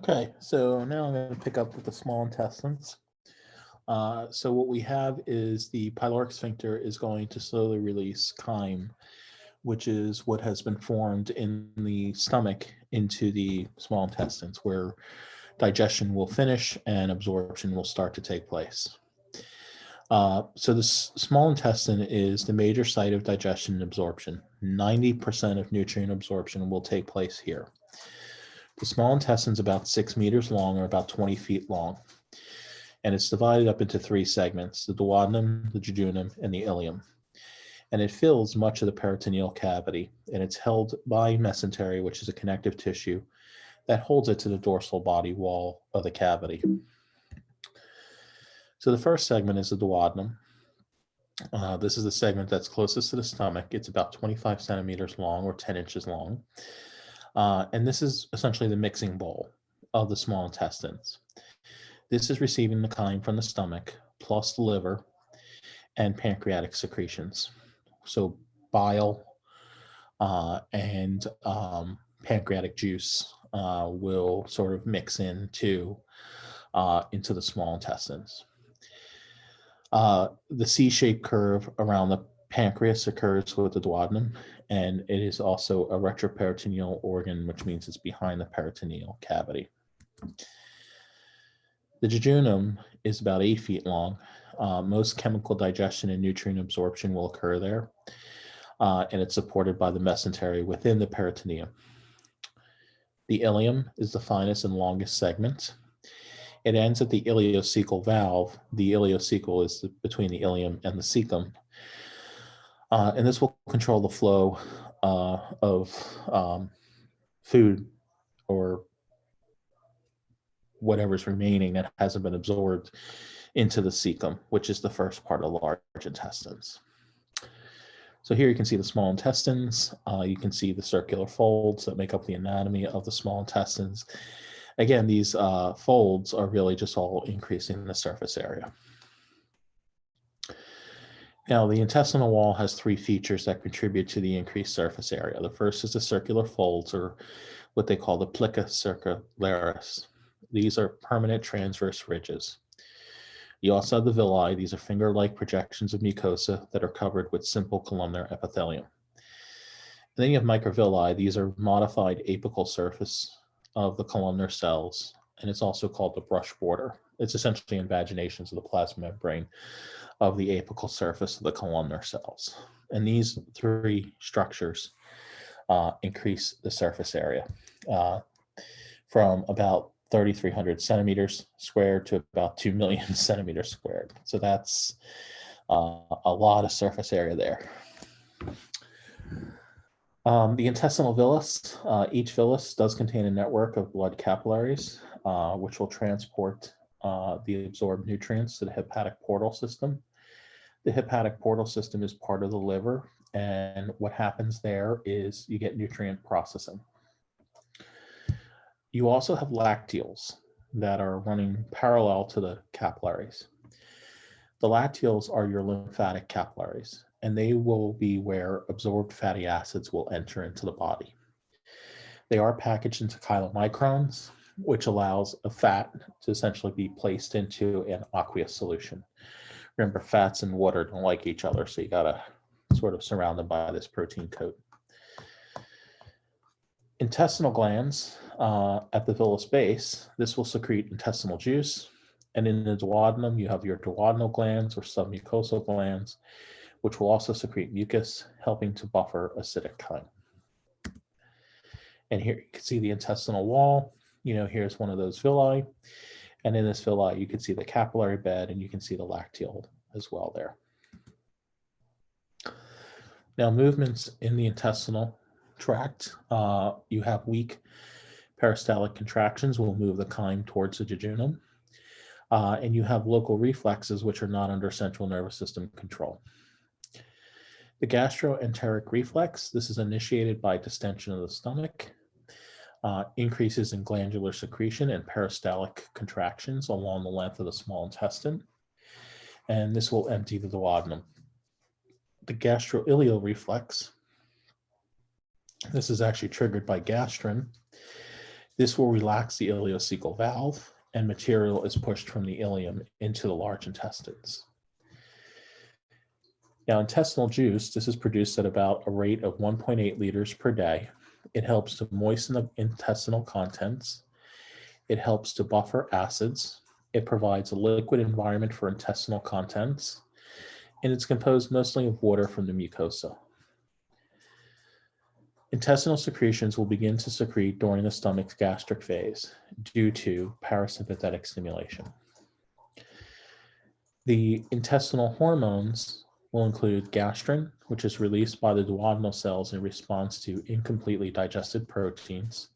Okay, so now I'm going to pick up with the small intestines. So what we have is the pyloric sphincter is going to slowly release chyme, which is what has been formed in the stomach into the small intestines, where digestion will finish and absorption will start to take place. So the small intestine is the major site of digestion and absorption. 90% of nutrient absorption will take place here. The small intestine is about 6 meters long, or about 20 feet long, and it's divided up into three segments: the duodenum, the jejunum, and the ileum. And it fills much of the peritoneal cavity, and it's held by mesentery, which is a connective tissue that holds it to the dorsal body wall of the cavity. So the first segment is the duodenum. This is the segment that's closest to the stomach. It's about 25 centimeters long, or 10 inches long. And this is essentially the mixing bowl of the small intestines. This is receiving the chyme from the stomach, plus the liver and pancreatic secretions. So bile and pancreatic juice will sort of mix into the small intestines. The C-shaped curve around the pancreas occurs with the duodenum, and it is also a retroperitoneal organ, which means it's behind the peritoneal cavity. The jejunum is about 8 feet long. Most chemical digestion and nutrient absorption will occur there, and it's supported by the mesentery within the peritoneum. The ileum is the finest and longest segment. It ends at the ileocecal valve. The ileocecal is between the ileum and the cecum. And this will control the flow of food or whatever's remaining that hasn't been absorbed into the cecum, which is the first part of large intestines. So here you can see the small intestines. You can see the circular folds that make up the anatomy of the small intestines. Again, these folds are really just all increasing the surface area. Now, the intestinal wall has three features that contribute to the increased surface area. The first is the circular folds, or what they call the plica circularis. These are permanent transverse ridges. You also have the villi. These are finger-like projections of mucosa that are covered with simple columnar epithelium. And then you have microvilli. These are modified apical surface of the columnar cells, and it's also called the brush border. It's essentially invaginations of the plasma membrane of the apical surface of the columnar cells. And these three structures increase the surface area from about 3,300 centimeters squared to about 2 million centimeters squared. So that's a lot of surface area there. The intestinal villus, each villus does contain a network of blood capillaries, which will transport the absorbed nutrients to the hepatic portal system. The hepatic portal system is part of the liver, and what happens there is you get nutrient processing. You also have lacteals that are running parallel to the capillaries. The lacteals are your lymphatic capillaries, and they will be where absorbed fatty acids will enter into the body. They are packaged into chylomicrons, which allows a fat to essentially be placed into an aqueous solution. Remember, fats and water don't like each other, so you gotta sort of surround them by this protein coat. Intestinal glands at the villus base, this will secrete intestinal juice. And in the duodenum, you have your duodenal glands or submucosal glands, which will also secrete mucus, helping to buffer acidic chyme. And here you can see the intestinal wall. Here's one of those villi. And in this villi, you can see the capillary bed, and you can see the lacteal as well there. Now, movements in the intestinal tract, you have weak peristaltic contractions will move the chyme towards the jejunum. And you have local reflexes, which are not under central nervous system control. The gastroenteric reflex, this is initiated by distension of the stomach, increases in glandular secretion and peristaltic contractions along the length of the small intestine, and this will empty the duodenum. The gastroileal reflex, this is actually triggered by gastrin, This will relax the ileocecal valve, and material is pushed from the ileum into the large intestines. Now, intestinal juice, this is produced at about a rate of 1.8 liters per day. It helps to moisten the intestinal contents. It helps to buffer acids. It provides a liquid environment for intestinal contents, and it's composed mostly of water from the mucosa. Intestinal secretions will begin to secrete during the stomach's gastric phase due to parasympathetic stimulation. The intestinal hormones will include gastrin, which is released by the duodenal cells in response to incompletely digested proteins.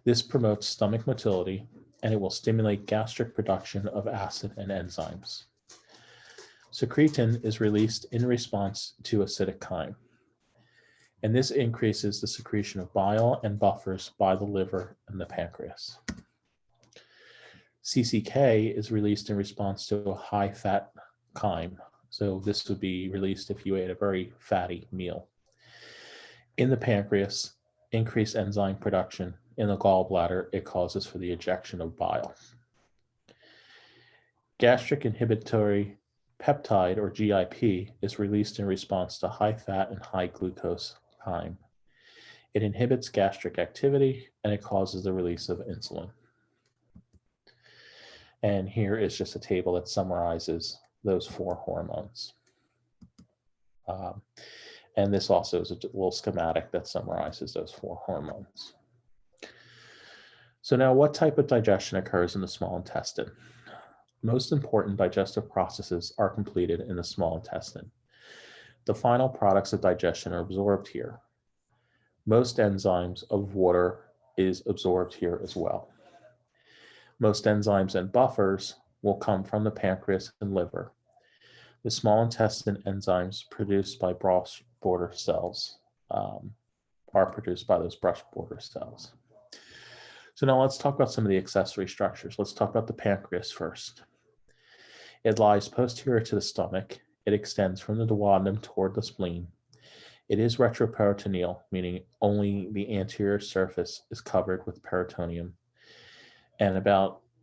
This promotes stomach motility, and it will stimulate gastric production of acid and enzymes. Secretin is released in response to acidic chyme, and this increases the secretion of bile and buffers by the liver and the pancreas. CCK is released in response to a high-fat chyme. So this would be released if you ate a very fatty meal. In the pancreas, increased enzyme production. In the gallbladder, it causes for the ejection of bile. Gastric inhibitory peptide, or GIP, is released in response to high-fat and high-glucose chyme. It inhibits gastric activity, and it causes the release of insulin. And here is just a table that summarizes those four hormones. And this also is a little schematic that summarizes those four hormones. So now, what type of digestion occurs in the small intestine? Most important digestive processes are completed in the small intestine. The final products of digestion are absorbed here. Most enzymes of water is absorbed here as well. Most enzymes and buffers will come from the pancreas and liver. The small intestine enzymes produced by brush border cells are produced by those brush border cells. So now let's talk about some of the accessory structures. Let's talk about the pancreas first. It lies posterior to the stomach. It extends from the duodenum toward the spleen. It is retroperitoneal, meaning only the anterior surface is covered with peritoneum. And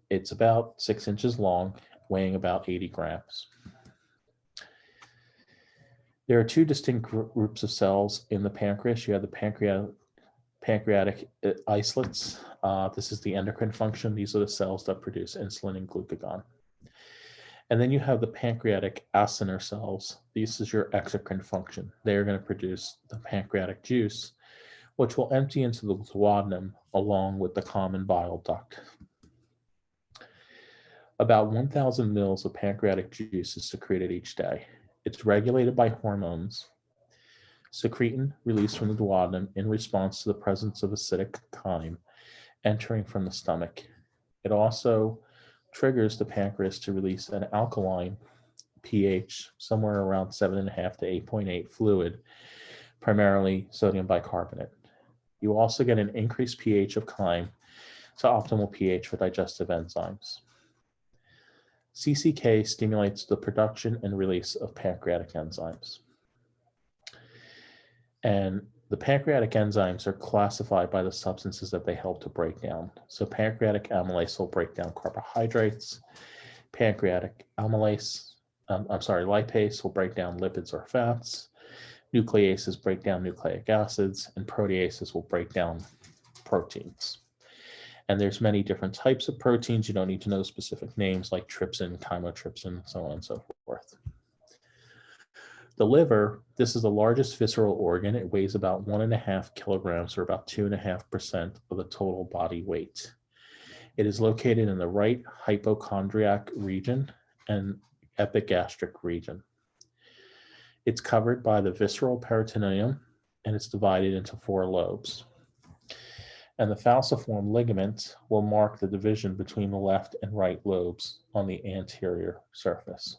it's about 6 inches long, weighing about 80 grams. There are two distinct groups of cells in the pancreas. You have the pancreatic isolates. This is the endocrine function. These are the cells that produce insulin and glucagon. And then you have the pancreatic acinar cells. This is your exocrine function. They are going to produce the pancreatic juice, which will empty into the duodenum along with the common bile duct. About 1,000 mils of pancreatic juice is secreted each day. It's regulated by hormones. Secretin released from the duodenum in response to the presence of acidic chyme entering from the stomach. It also triggers the pancreas to release an alkaline pH, somewhere around 7.5 to 8.8 fluid, primarily sodium bicarbonate. You also get an increased pH of chyme to optimal pH for digestive enzymes. CCK stimulates the production and release of pancreatic enzymes. And the pancreatic enzymes are classified by the substances that they help to break down. So pancreatic amylase will break down carbohydrates. Pancreatic lipase will break down lipids or fats. Nucleases break down nucleic acids, and proteases will break down proteins. And there's many different types of proteins. You don't need to know specific names like trypsin, chymotrypsin, so on and so forth. The liver, this is the largest visceral organ. It weighs about 1.5 kilograms, or about 2.5% of the total body weight. It is located in the right hypochondriac region and epigastric region. It's covered by the visceral peritoneum, and it's divided into 4 lobes. And the falciform ligament will mark the division between the left and right lobes on the anterior surface.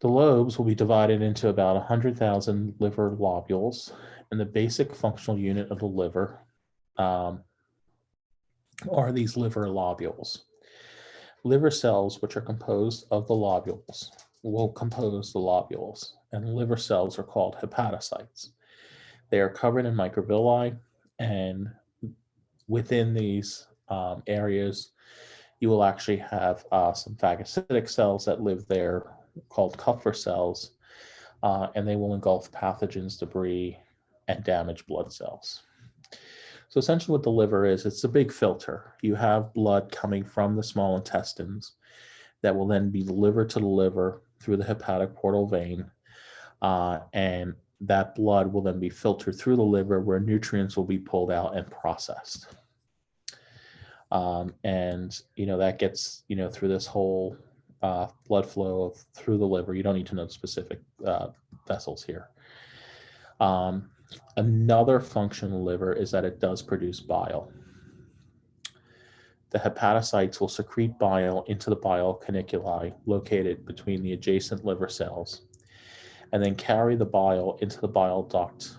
The lobes will be divided into about 100,000 liver lobules, and the basic functional unit of the liver are these liver lobules. Liver cells, which are composed of the lobules, will compose the lobules, and liver cells are called hepatocytes. They are covered in microvilli, And within these areas, you will actually have some phagocytic cells that live there called Kupffer cells, and they will engulf pathogens, debris, and damaged blood cells. So essentially what the liver is, it's a big filter. You have blood coming from the small intestines that will then be delivered to the liver through the hepatic portal vein, and that blood will then be filtered through the liver where nutrients will be pulled out and processed. And that gets through this whole blood flow through the liver. You don't need to know specific vessels here. Another function of the liver is that it does produce bile. The hepatocytes will secrete bile into the bile caniculi located between the adjacent liver cells, and then carry the bile into the bile duct.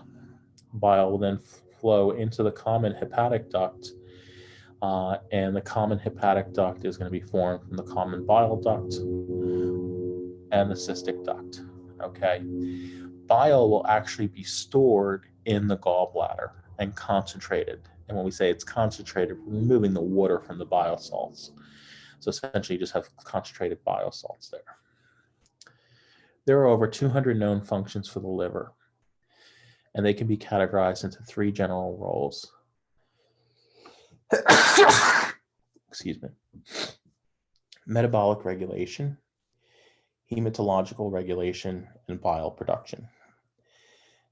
Bile will then flow into the common hepatic duct, and the common hepatic duct is going to be formed from the common bile duct and the cystic duct. Okay. Bile will actually be stored in the gallbladder and concentrated. And when we say it's concentrated, we're removing the water from the bile salts. So essentially you just have concentrated bile salts there. There are over 200 known functions for the liver, and they can be categorized into 3 general roles. Excuse me. Metabolic regulation, hematological regulation, and bile production.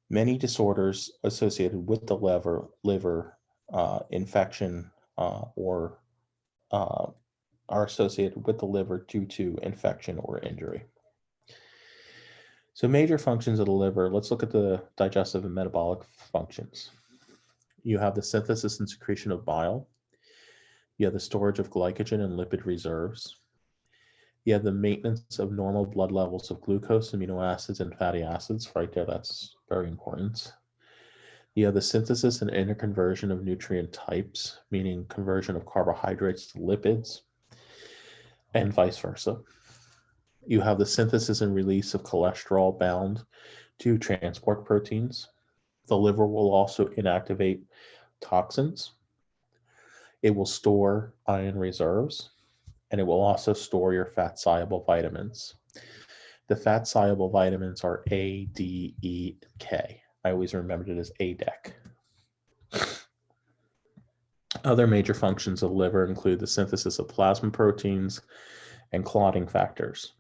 Many disorders associated with the liver infection or are associated with the liver due to infection or injury. So major functions of the liver, let's look at the digestive and metabolic functions. You have the synthesis and secretion of bile. You have the storage of glycogen and lipid reserves. You have the maintenance of normal blood levels of glucose, amino acids, and fatty acids. Right there, that's very important. You have the synthesis and interconversion of nutrient types, meaning conversion of carbohydrates to lipids, and vice versa. You have the synthesis and release of cholesterol bound to transport proteins. The liver will also inactivate toxins. It will store iron reserves, and it will also store your fat-soluble vitamins. The fat-soluble vitamins are A, D, E, and K. I always remembered it as ADEC. Other major functions of the liver include the synthesis of plasma proteins and clotting factors,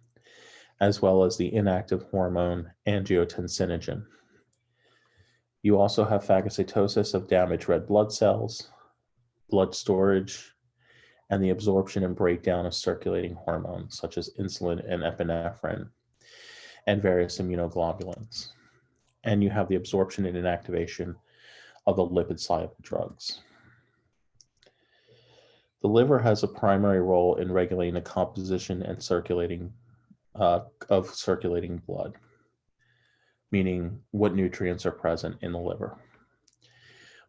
as well as the inactive hormone angiotensinogen. You also have phagocytosis of damaged red blood cells, blood storage, and the absorption and breakdown of circulating hormones such as insulin and epinephrine and various immunoglobulins. And you have the absorption and inactivation of the lipid-soluble drugs. The liver has a primary role in regulating the composition and circulating blood, meaning what nutrients are present in the liver.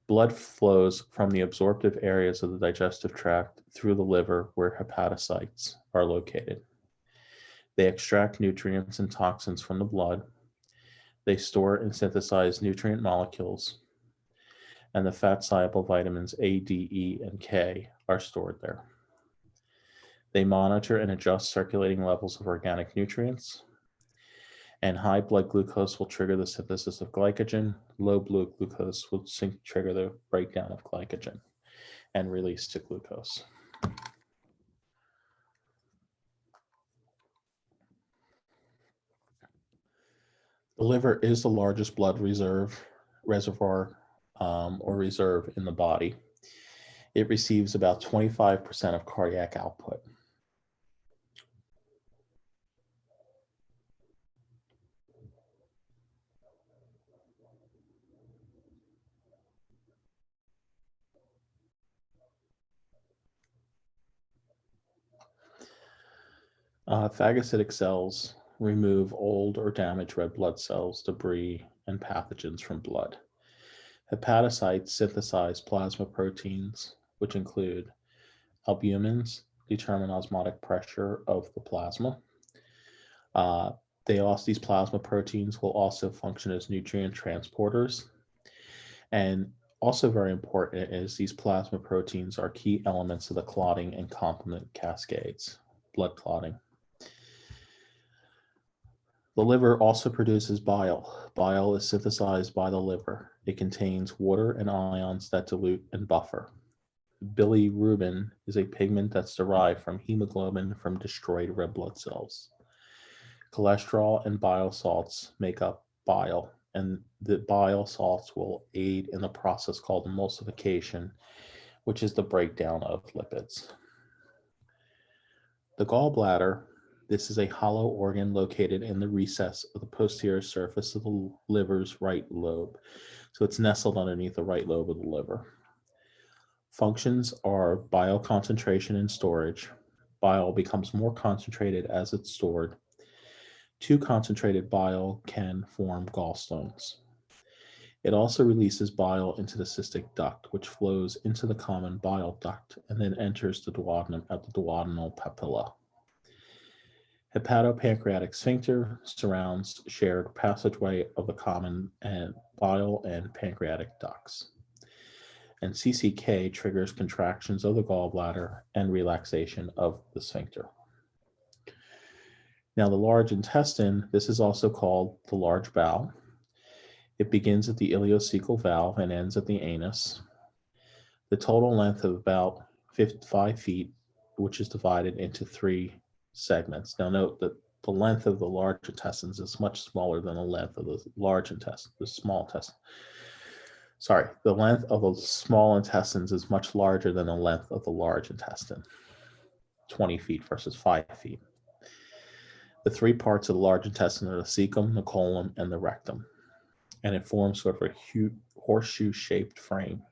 Blood flows from the absorptive areas of the digestive tract through the liver where hepatocytes are located. They extract nutrients and toxins from the blood. They store and synthesize nutrient molecules, and the fat-soluble vitamins A, D, E, and K are stored there. They monitor and adjust circulating levels of organic nutrients, and high blood glucose will trigger the synthesis of glycogen. Low blood glucose will trigger the breakdown of glycogen and release to glucose. The liver is the largest blood reservoir in the body. It receives about 25% of cardiac output. Phagocytic cells remove old or damaged red blood cells, debris, and pathogens from blood. Hepatocytes synthesize plasma proteins, which include albumins, determine osmotic pressure of the plasma. These plasma proteins will also function as nutrient transporters, and Also very important is these plasma proteins are key elements of the clotting and complement cascades, blood clotting. The liver also produces bile. Bile is synthesized by the liver. It contains water and ions that dilute and buffer. Bilirubin is a pigment that's derived from hemoglobin from destroyed red blood cells. Cholesterol and bile salts make up bile, and the bile salts will aid in the process called emulsification, which is the breakdown of lipids. The gallbladder, this is a hollow organ located in the recess of the posterior surface of the liver's right lobe. So it's nestled underneath the right lobe of the liver. Functions are bile concentration and storage. Bile becomes more concentrated as it's stored. Too concentrated bile can form gallstones. It also releases bile into the cystic duct, which flows into the common bile duct and then enters the duodenum at the duodenal papilla. Hepatopancreatic sphincter surrounds shared passageway of the common and bile and pancreatic ducts. And CCK triggers contractions of the gallbladder and relaxation of the sphincter. Now, the large intestine, this is also called the large bowel. It begins at the ileocecal valve and ends at the anus. The total length of about 5 feet, which is divided into 3 segments. Now, note that the length of the large intestines is much smaller than the length of the large intestine, the small intestine. Sorry, the length of the small intestines is much larger than the length of the large intestine, 20 feet versus 5 feet. The 3 parts of the large intestine are the cecum, the colon, and the rectum. And it forms sort of a horseshoe-shaped frame.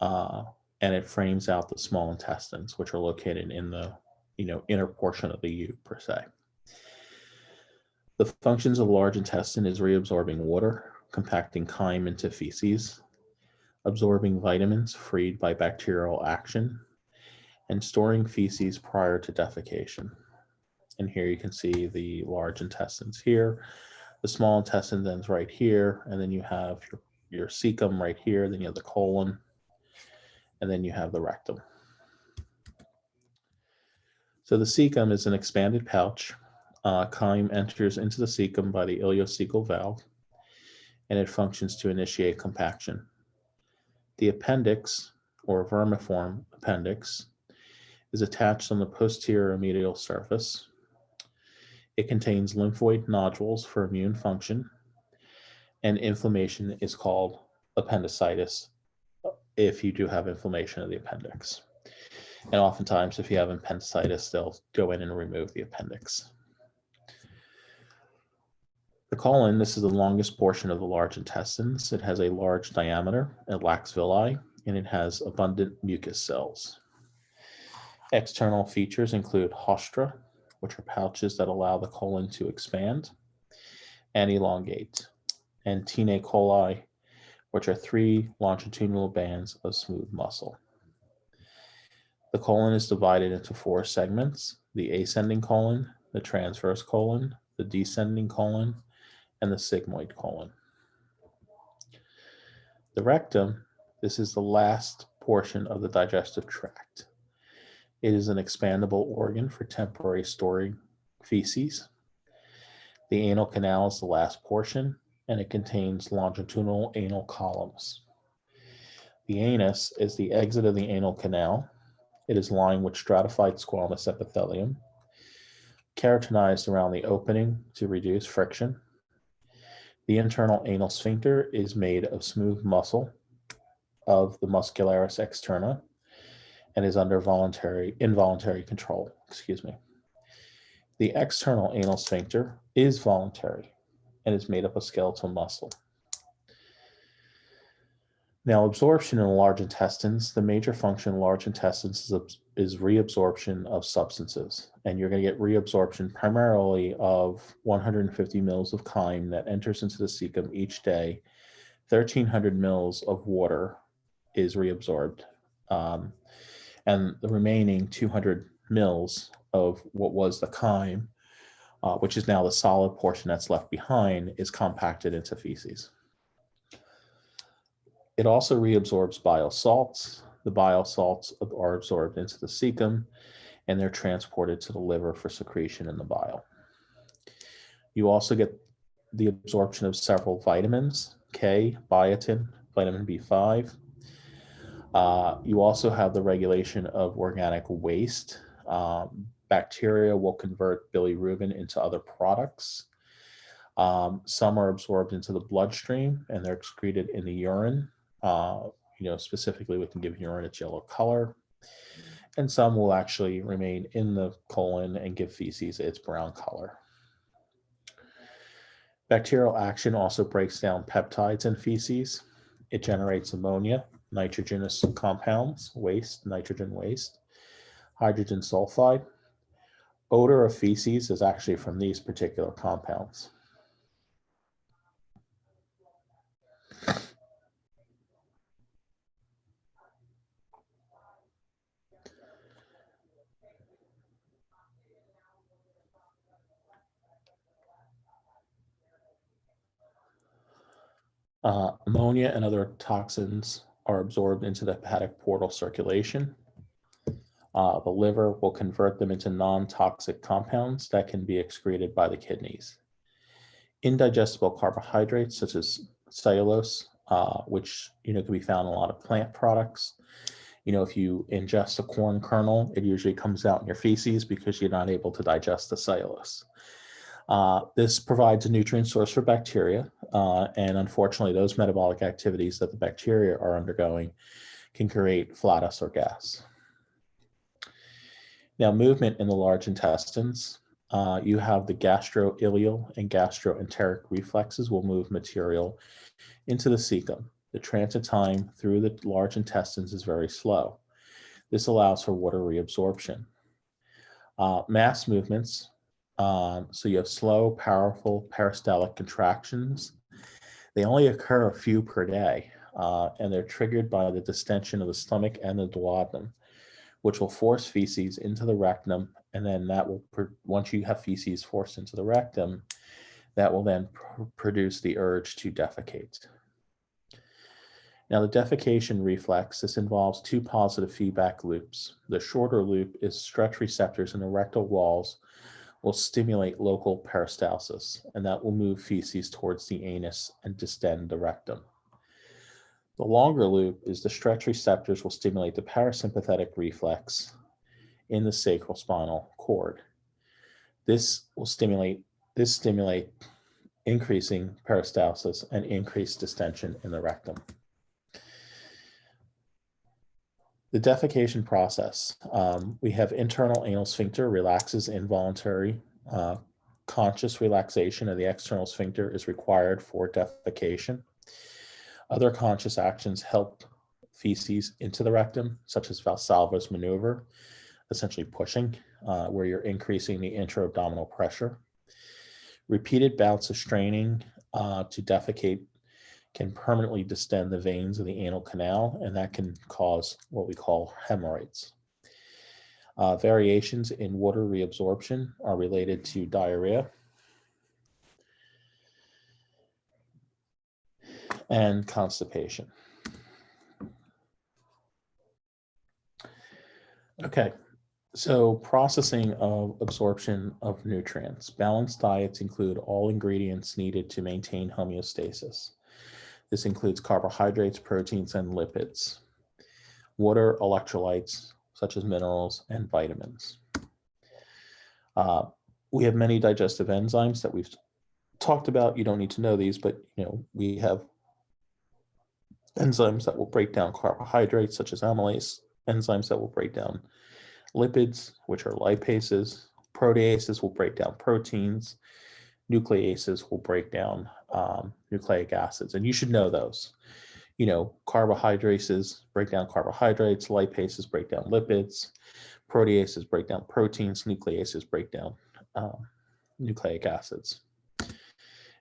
And it frames out the small intestines, which are located in the inner portion of the U, per se. The functions of the large intestine is reabsorbing water, compacting chyme into feces, absorbing vitamins freed by bacterial action, and storing feces prior to defecation. And here you can see the large intestines here. The small intestine ends right here, and then you have your cecum right here, then you have the colon, and then you have the rectum. So the cecum is an expanded pouch. Chyme enters into the cecum by the ileocecal valve, and it functions to initiate compaction. The appendix, or vermiform appendix, is attached on the posterior medial surface. It contains lymphoid nodules for immune function, and inflammation is called appendicitis if you do have inflammation of the appendix. And oftentimes, if you have appendicitis, they'll go in and remove the appendix. The colon, this is the longest portion of the large intestines. It has a large diameter, it lacks villi, and it has abundant mucus cells. External features include haustra, which are pouches that allow the colon to expand and elongate, and tinae coli, which are 3 longitudinal bands of smooth muscle. The colon is divided into 4 segments: the ascending colon, the transverse colon, the descending colon, and the sigmoid colon. The rectum, this is the last portion of the digestive tract. It is an expandable organ for temporary storing feces. The anal canal is the last portion, and it contains longitudinal anal columns. The anus is the exit of the anal canal. It is lined with stratified squamous epithelium, keratinized around the opening to reduce friction. The internal anal sphincter is made of smooth muscle of the muscularis externa and is under involuntary control. The external anal sphincter is voluntary and is made up of skeletal muscle. Now, absorption in the large intestines, the major function in large intestines is reabsorption of substances. And you're going to get reabsorption primarily of 150 mils of chyme that enters into the cecum each day. 1,300 mils of water is reabsorbed. And the remaining 200 mils of what was the chyme, which is now the solid portion that's left behind, is compacted into feces. It also reabsorbs bile salts. The bile salts are absorbed into the cecum, and they're transported to the liver for secretion in the bile. You also get the absorption of several vitamins, K, biotin, vitamin B5. You also have the regulation of organic waste. Bacteria will convert bilirubin into other products. Some are absorbed into the bloodstream and they're excreted in the urine. Specifically, we can give urine its yellow color. And some will actually remain in the colon and give feces its brown color. Bacterial action also breaks down peptides in feces. It generates ammonia, nitrogenous compounds, waste, nitrogen waste, hydrogen sulfide. Odor of feces is actually from these particular compounds. Ammonia and other toxins are absorbed into the hepatic portal circulation. The liver will convert them into non-toxic compounds that can be excreted by the kidneys. Indigestible carbohydrates such as cellulose, which can be found in a lot of plant products. If you ingest a corn kernel, it usually comes out in your feces because you're not able to digest the cellulose. This provides a nutrient source for bacteria, and unfortunately, those metabolic activities that the bacteria are undergoing can create flatus or gas. Now, movement in the large intestines, you have the gastroileal and gastroenteric reflexes will move material into the cecum. The transit time through the large intestines is very slow. This allows for water reabsorption. Mass movements, so you have slow, powerful peristaltic contractions. They only occur a few per day, and they're triggered by the distension of the stomach and the duodenum, which will force feces into the rectum, and then that will, once you have feces forced into the rectum, that will then produce the urge to defecate. Now, the defecation reflex, this involves two positive feedback loops. The shorter loop is stretch receptors in the rectal walls will stimulate local peristalsis, and that will move feces towards the anus and distend the rectum. The longer loop is the stretch receptors will stimulate the parasympathetic reflex in the sacral spinal cord. This will stimulate increasing peristalsis and increased distension in the rectum. The defecation process, we have internal anal sphincter relaxes involuntary. Conscious relaxation of the external sphincter is required for defecation. Other conscious actions help feces into the rectum, such as Valsalva's maneuver, essentially pushing, where you're increasing the intra-abdominal pressure. Repeated bouts of straining to defecate can permanently distend the veins of the anal canal, and that can cause what we call hemorrhoids. Variations in water reabsorption are related to diarrhea and constipation. Okay, so processing of absorption of nutrients. Balanced diets include all ingredients needed to maintain homeostasis. This includes carbohydrates, proteins, and lipids, water, electrolytes, such as minerals, and vitamins. We have many digestive enzymes that we've talked about. You don't need to know these, but we have enzymes that will break down carbohydrates, such as amylase, enzymes that will break down lipids, which are lipases. Proteases will break down proteins. Nucleases will break down nucleic acids, and you should know those. Carbohydrates break down carbohydrates, lipases break down lipids, proteases break down proteins, nucleases break down nucleic acids.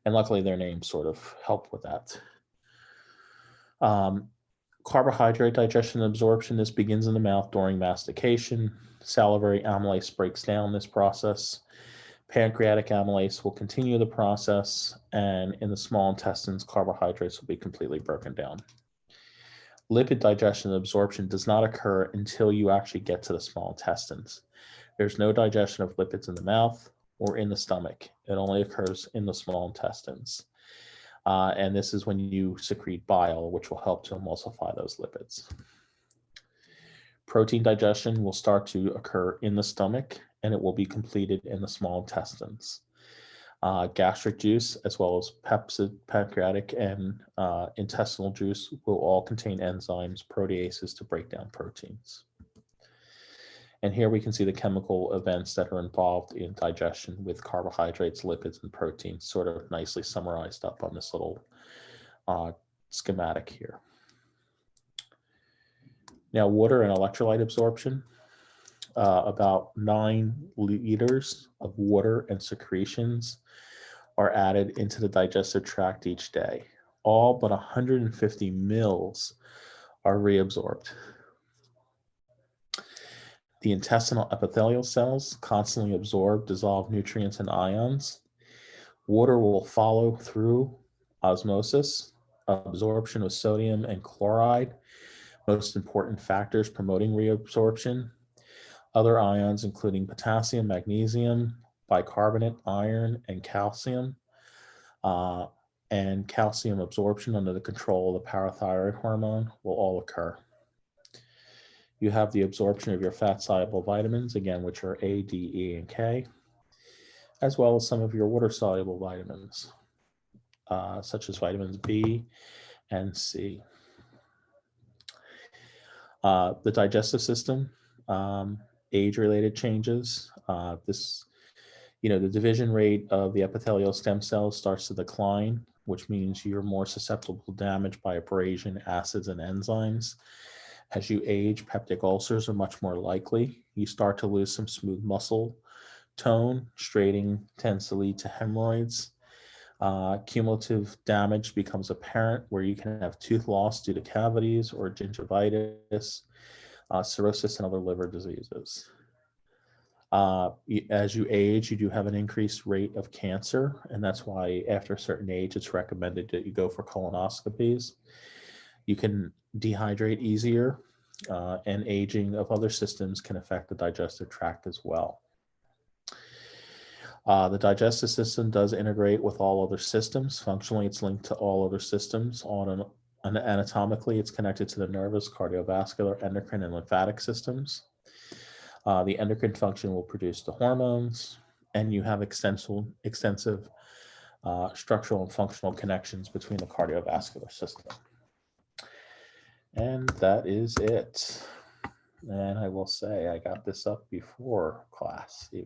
And luckily their names sort of help with that. Carbohydrate digestion and absorption, this begins in the mouth during mastication. Salivary amylase breaks down this process. Pancreatic amylase will continue the process, and in the small intestines, carbohydrates will be completely broken down. Lipid digestion and absorption does not occur until you actually get to the small intestines. There's no digestion of lipids in the mouth or in the stomach. It only occurs in the small intestines. And this is when you secrete bile, which will help to emulsify those lipids. Protein digestion will start to occur in the stomach, and it will be completed in the small intestines. Gastric juice, as well as pepsid, pancreatic, and intestinal juice will all contain enzymes, proteases to break down proteins. And here we can see the chemical events that are involved in digestion with carbohydrates, lipids, and proteins sort of nicely summarized up on this little schematic here. Now, water and electrolyte absorption. About 9 liters of water and secretions are added into the digestive tract each day. All but 150 mils are reabsorbed. The intestinal epithelial cells constantly absorb dissolved nutrients and ions. Water will follow through osmosis, absorption of sodium and chloride, most important factors promoting reabsorption. Other ions, including potassium, magnesium, bicarbonate, iron, and calcium absorption under the control of the parathyroid hormone will all occur. You have the absorption of your fat-soluble vitamins, again, which are A, D, E, and K, as well as some of your water-soluble vitamins, such as vitamins B and C. The digestive system, age-related changes. The division rate of the epithelial stem cells starts to decline, which means you're more susceptible to damage by abrasion, acids, and enzymes. As you age, peptic ulcers are much more likely. You start to lose some smooth muscle tone. Straining tends to lead to hemorrhoids. Cumulative damage becomes apparent, where you can have tooth loss due to cavities or gingivitis, cirrhosis, and other liver diseases. As you age, you do have an increased rate of cancer, and that's why after a certain age, it's recommended that you go for colonoscopies. You can dehydrate easier, and aging of other systems can affect the digestive tract as well. The digestive system does integrate with all other systems. Functionally, it's linked to all other systems. Anatomically, it's connected to the nervous, cardiovascular, endocrine, and lymphatic systems. The endocrine function will produce the hormones, and you have extensive structural and functional connections between the cardiovascular system. And that is it. And I will say I got this up before class even.